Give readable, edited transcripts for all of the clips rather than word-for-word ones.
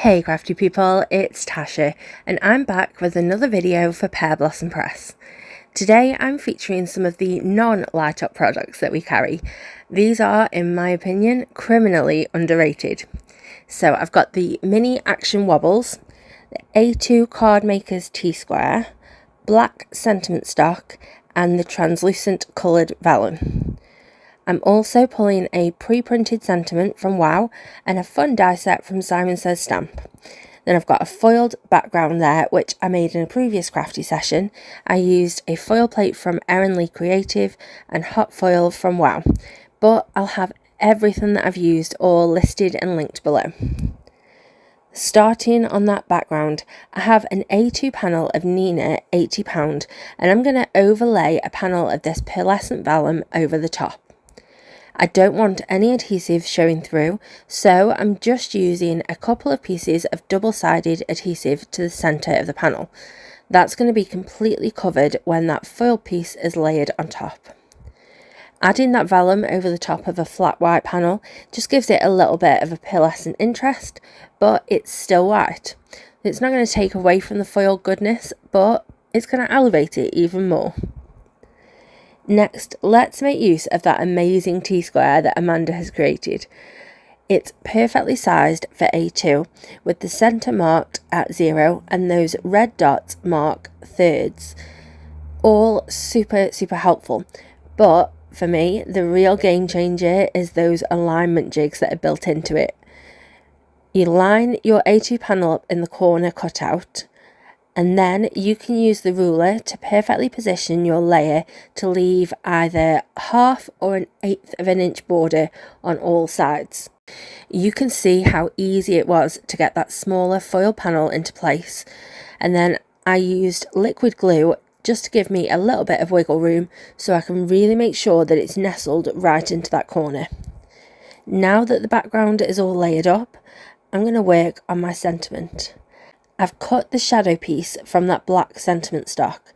Hey crafty people, it's Tasha and I'm back with another video for Pear Blossom Press. Today I'm featuring some of the non-light up products that we carry. These are, in my opinion, criminally underrated. So I've got the mini action Wobbles, the A2 Cardmaker's T-Square, black sentiment stock and the translucent coloured Vellum. I'm also pulling a pre-printed sentiment from Wow and a fun die set from Simon Says Stamp. Then I've got a foiled background there, which I made in a previous crafty session. I used a foil plate from Erin Lee Creative and hot foil from Wow, but I'll have everything that I've used all listed and linked below. Starting on that background, I have an A2 panel of Nina £80 and I'm going to overlay a panel of this pearlescent vellum over the top. I don't want any adhesive showing through, so I'm just using a couple of pieces of double-sided adhesive to the centre of the panel. That's going to be completely covered when that foil piece is layered on top. Adding that vellum over the top of a flat white panel just gives it a little bit of a pearlescent interest, but it's still white. It's not going to take away from the foil goodness, but it's going to elevate it even more. Next, let's make use of that amazing T-square that Amanda has created. It's perfectly sized for A2 with the centre marked at 0 and those red dots mark thirds. All super helpful, but for me the real game changer is those alignment jigs that are built into it. You line your A2 panel up in the corner cutout, and then you can use the ruler to perfectly position your layer to leave either half or an eighth of an inch border on all sides. You can see how easy it was to get that smaller foil panel into place, and then I used liquid glue just to give me a little bit of wiggle room so I can really make sure that it's nestled right into that corner. Now that the background is all layered up, I'm going to work on my sentiment. I've cut the shadow piece from that black sentiment stock.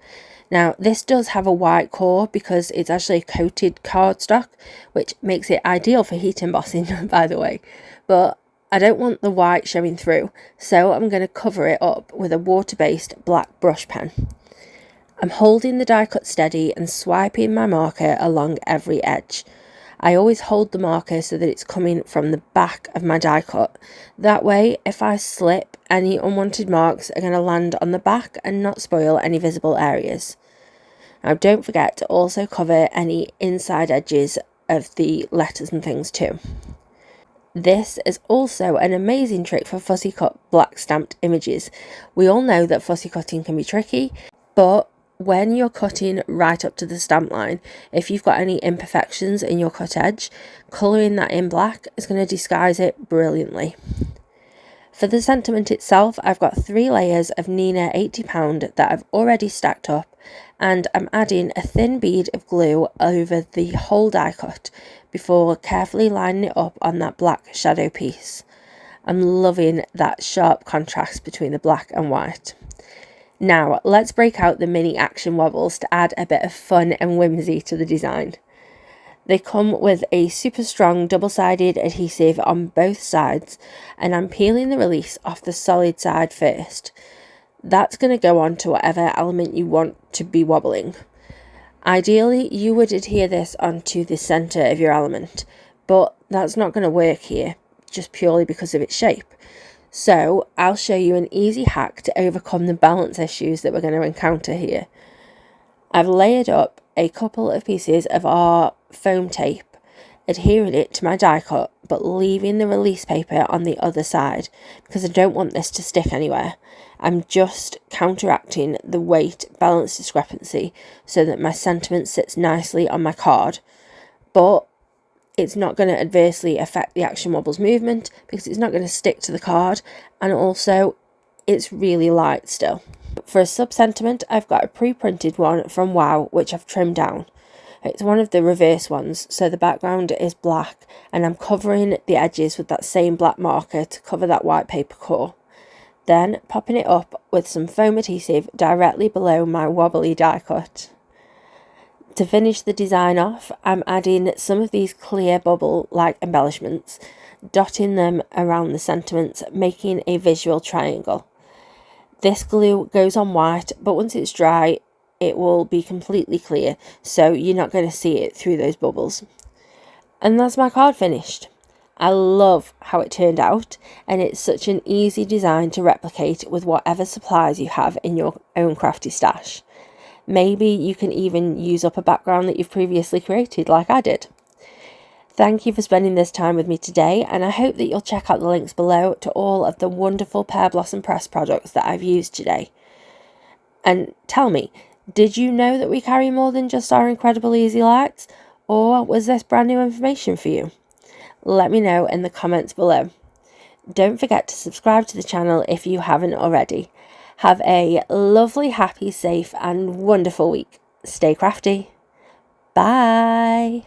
Now this does have a white core because it's actually a coated cardstock, which makes it ideal for heat embossing by the way, but I don't want the white showing through, so I'm going to cover it up with a water-based black brush pen. I'm holding the die cut steady and swiping my marker along every edge. I always hold the marker so that it's coming from the back of my die cut. That way, if I slip, any unwanted marks are going to land on the back and not spoil any visible areas. Now don't forget to also cover any inside edges of the letters and things too. This is also an amazing trick for fussy cut black stamped images. We all know that fussy cutting can be tricky, but when you're cutting right up to the stamp line, if you've got any imperfections in your cut edge, colouring that in black is going to disguise it brilliantly. For the sentiment itself, I've got 3 layers of Nina £80 that I've already stacked up, and I'm adding a thin bead of glue over the whole die cut before carefully lining it up on that black shadow piece. I'm loving that sharp contrast between the black and white. Now, let's break out the mini action Wobbles to add a bit of fun and whimsy to the design. They come with a super strong double-sided adhesive on both sides, and I'm peeling the release off the solid side first. That's going to go on to whatever element you want to be wobbling. Ideally, you would adhere this onto the centre of your element, but that's not going to work here, just purely because of its shape. So I'll show you an easy hack to overcome the balance issues that we're going to encounter here. I've layered up a couple of pieces of our foam tape, adhering it to my die cut, but leaving the release paper on the other side because I don't want this to stick anywhere. I'm just counteracting the weight balance discrepancy so that my sentiment sits nicely on my card, but it's not going to adversely affect the Action Wobbles movement because it's not going to stick to the card, and also it's really light still. For a sub-sentiment, I've got a pre-printed one from Wow which I've trimmed down. It's one of the reverse ones, so the background is black and I'm covering the edges with that same black marker to cover that white paper core. Then popping it up with some foam adhesive directly below my wobbly die cut. To finish the design off, I'm adding some of these clear bubble-like embellishments. dotting them around the sentiments, making a visual triangle. This glue goes on white, but once it's dry, it will be completely clear, so you're not going to see it through those bubbles. And that's my card finished. I love how it turned out, and it's such an easy design to replicate with whatever supplies you have in your own crafty stash. Maybe you can even use up a background that you've previously created like I did. Thank you for spending this time with me today, and I hope that you'll check out the links below to all of the wonderful Pear Blossom Press products that I've used today. And tell me, did you know that we carry more than just our incredible easy lights, or was this brand new information for you? Let me know in the comments below. Don't forget to subscribe to the channel if you haven't already. Have a lovely, happy, safe and wonderful week. Stay crafty. Bye.